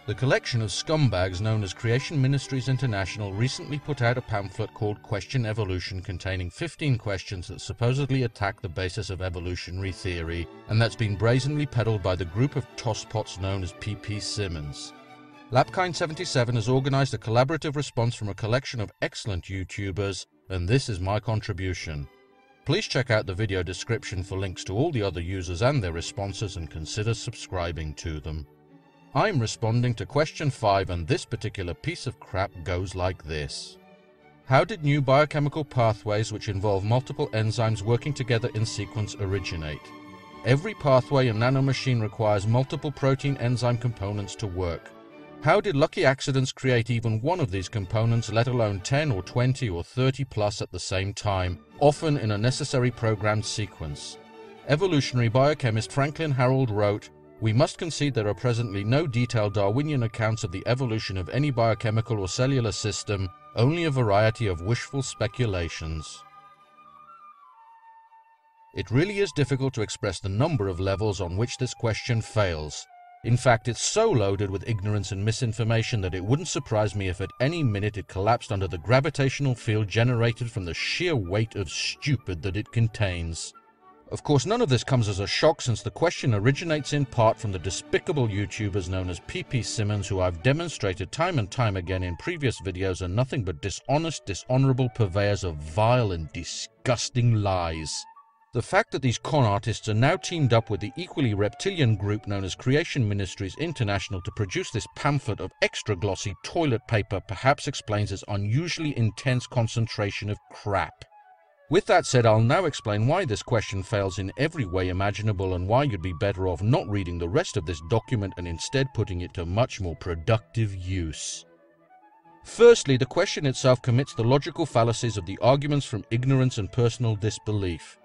The collection of scumbags known as Creation Ministries International recently put out a pamphlet called Question Evolution, containing 15 questions that supposedly attack the basis of evolutionary theory, and that's been brazenly peddled by the group of tosspots known as PP Simmons. Lapkind77 has organized a collaborative response from a collection of excellent YouTubers, and this is my contribution. Please check out the video description for links to all the other users and their responses, and consider subscribing to them. I'm responding to question 5, and this particular piece of crap goes like this. How did new biochemical pathways which involve multiple enzymes working together in sequence originate? Every pathway in nanomachine requires multiple protein enzyme components to work. How did lucky accidents create even one of these components, let alone 10 or 20 or 30 plus at the same time, often in a necessary programmed sequence? Evolutionary biochemist Franklin Harold wrote, "We must concede there are presently no detailed Darwinian accounts of the evolution of any biochemical or cellular system, only a variety of wishful speculations." It really is difficult to express the number of levels on which this question fails. In fact, it's so loaded with ignorance and misinformation that it wouldn't surprise me if at any minute it collapsed under the gravitational field generated from the sheer weight of stupid that it contains. Of course, none of this comes as a shock, since the question originates in part from the despicable YouTubers known as PP Simmons, who I've demonstrated time and time again in previous videos are nothing but dishonest, dishonorable purveyors of vile and disgusting lies. The fact that these con artists are now teamed up with the equally reptilian group known as Creation Ministries International to produce this pamphlet of extra glossy toilet paper perhaps explains its unusually intense concentration of crap. With that said, I'll now explain why this question fails in every way imaginable, and why you'd be better off not reading the rest of this document and instead putting it to much more productive use. Firstly, the question itself commits the logical fallacies of the arguments from ignorance and personal disbelief.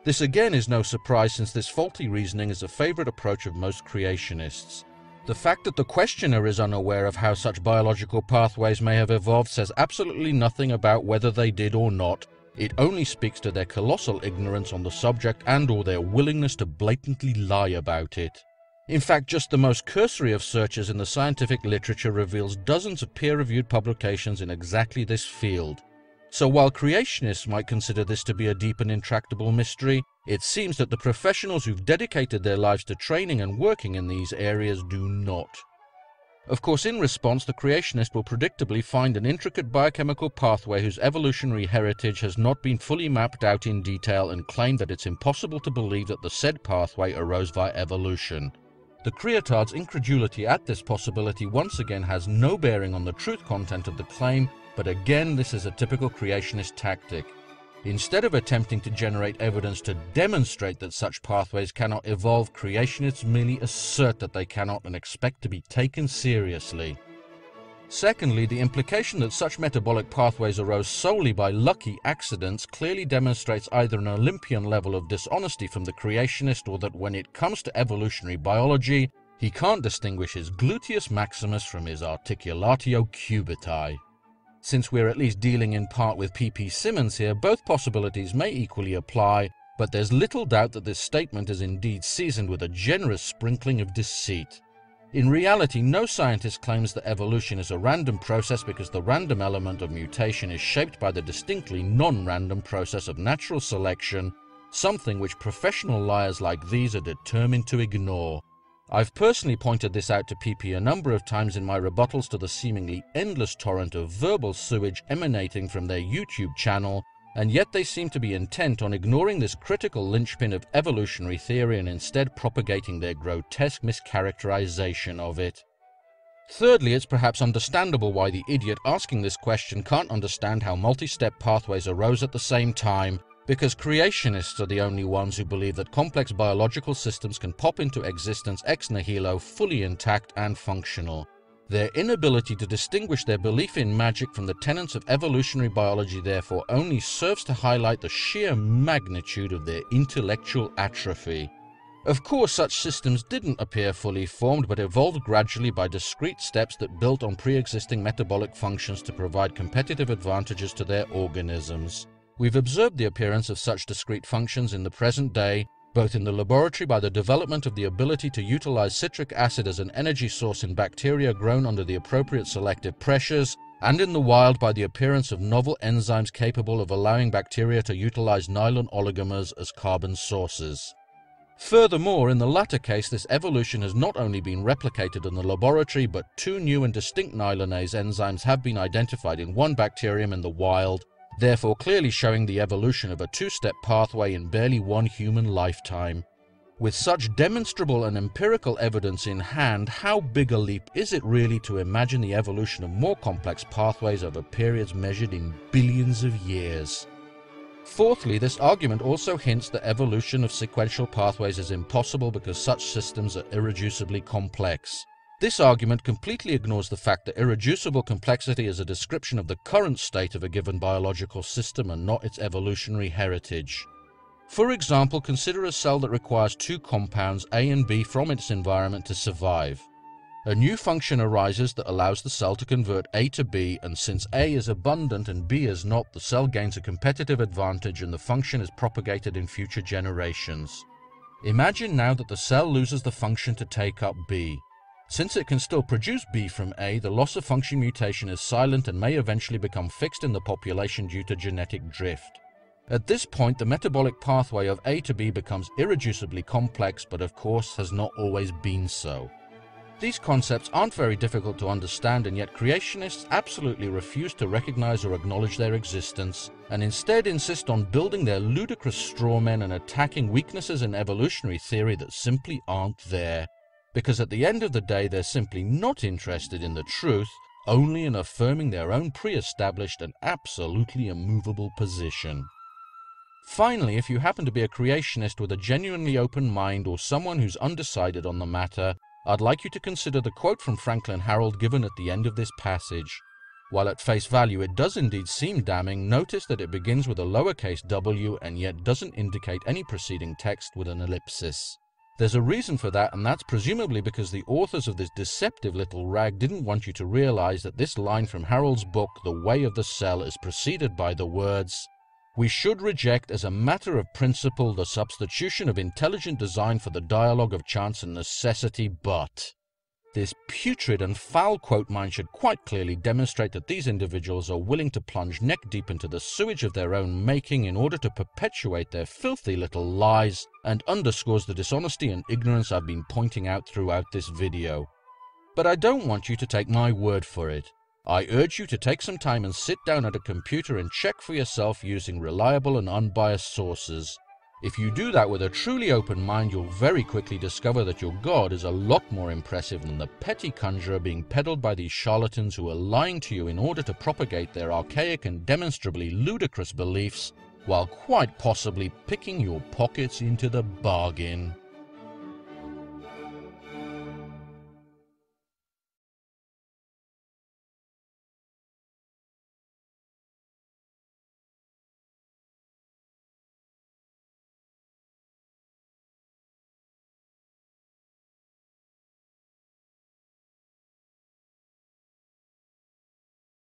This again is no surprise, since this faulty reasoning is a favorite approach of most creationists. The fact that the questioner is unaware of how such biological pathways may have evolved says absolutely nothing about whether they did or not. It only speaks to their colossal ignorance on the subject and/or their willingness to blatantly lie about it. In fact, just the most cursory of searches in the scientific literature reveals dozens of peer-reviewed publications in exactly this field. So while creationists might consider this to be a deep and intractable mystery, it seems that the professionals who've dedicated their lives to training and working in these areas do not. Of course, in response, the creationist will predictably find an intricate biochemical pathway whose evolutionary heritage has not been fully mapped out in detail, and claim that it's impossible to believe that the said pathway arose via evolution. The creatard's incredulity at this possibility once again has no bearing on the truth content of the claim, but again this is a typical creationist tactic. Instead of attempting to generate evidence to demonstrate that such pathways cannot evolve, creationists merely assert that they cannot and expect to be taken seriously. Secondly, the implication that such metabolic pathways arose solely by lucky accidents clearly demonstrates either an Olympian level of dishonesty from the creationist, or that when it comes to evolutionary biology, he can't distinguish his gluteus maximus from his articulatio cubitae. Since we're at least dealing in part with PP Simmons here, both possibilities may equally apply, but there's little doubt that this statement is indeed seasoned with a generous sprinkling of deceit. In reality, no scientist claims that evolution is a random process, because the random element of mutation is shaped by the distinctly non-random process of natural selection, something which professional liars like these are determined to ignore. I've personally pointed this out to PP a number of times in my rebuttals to the seemingly endless torrent of verbal sewage emanating from their YouTube channel, and yet they seem to be intent on ignoring this critical linchpin of evolutionary theory and instead propagating their grotesque mischaracterization of it. Thirdly, it's perhaps understandable why the idiot asking this question can't understand how multi-step pathways arose at the same time, because creationists are the only ones who believe that complex biological systems can pop into existence ex nihilo, fully intact and functional. Their inability to distinguish their belief in magic from the tenets of evolutionary biology therefore only serves to highlight the sheer magnitude of their intellectual atrophy. Of course, such systems didn't appear fully formed, but evolved gradually by discrete steps that built on pre-existing metabolic functions to provide competitive advantages to their organisms. We've observed the appearance of such discrete functions in the present day, both in the laboratory by the development of the ability to utilize citric acid as an energy source in bacteria grown under the appropriate selective pressures, and in the wild by the appearance of novel enzymes capable of allowing bacteria to utilize nylon oligomers as carbon sources. Furthermore, in the latter case, this evolution has not only been replicated in the laboratory, but two new and distinct nylonase enzymes have been identified in one bacterium in the wild, therefore clearly showing the evolution of a two-step pathway in barely one human lifetime. With such demonstrable and empirical evidence in hand, how big a leap is it really to imagine the evolution of more complex pathways over periods measured in billions of years? Fourthly, this argument also hints that evolution of sequential pathways is impossible because such systems are irreducibly complex. This argument completely ignores the fact that irreducible complexity is a description of the current state of a given biological system and not its evolutionary heritage. For example, consider a cell that requires two compounds, A and B, from its environment to survive. A new function arises that allows the cell to convert A to B, and since A is abundant and B is not, the cell gains a competitive advantage and the function is propagated in future generations. Imagine now that the cell loses the function to take up B. Since it can still produce B from A, the loss of function mutation is silent and may eventually become fixed in the population due to genetic drift. At this point, the metabolic pathway of A to B becomes irreducibly complex, but of course has not always been so. These concepts aren't very difficult to understand, and yet creationists absolutely refuse to recognize or acknowledge their existence, and instead insist on building their ludicrous straw men and attacking weaknesses in evolutionary theory that simply aren't there. Because at the end of the day, they're simply not interested in the truth, only in affirming their own pre-established and absolutely immovable position. Finally, if you happen to be a creationist with a genuinely open mind or someone who's undecided on the matter, I'd like you to consider the quote from Franklin Harold given at the end of this passage. While at face value it does indeed seem damning, notice that it begins with a lowercase w and yet doesn't indicate any preceding text with an ellipsis. There's a reason for that, and that's presumably because the authors of this deceptive little rag didn't want you to realize that this line from Harold's book, The Way of the Cell, is preceded by the words, "We should reject as a matter of principle the substitution of intelligent design for the dialogue of chance and necessity, but..." This putrid and foul quote mine should quite clearly demonstrate that these individuals are willing to plunge neck deep into the sewage of their own making in order to perpetuate their filthy little lies, and underscores the dishonesty and ignorance I've been pointing out throughout this video. But I don't want you to take my word for it. I urge you to take some time and sit down at a computer and check for yourself using reliable and unbiased sources. If you do that with a truly open mind, you'll very quickly discover that your God is a lot more impressive than the petty conjurer being peddled by these charlatans who are lying to you in order to propagate their archaic and demonstrably ludicrous beliefs, while quite possibly picking your pockets into the bargain.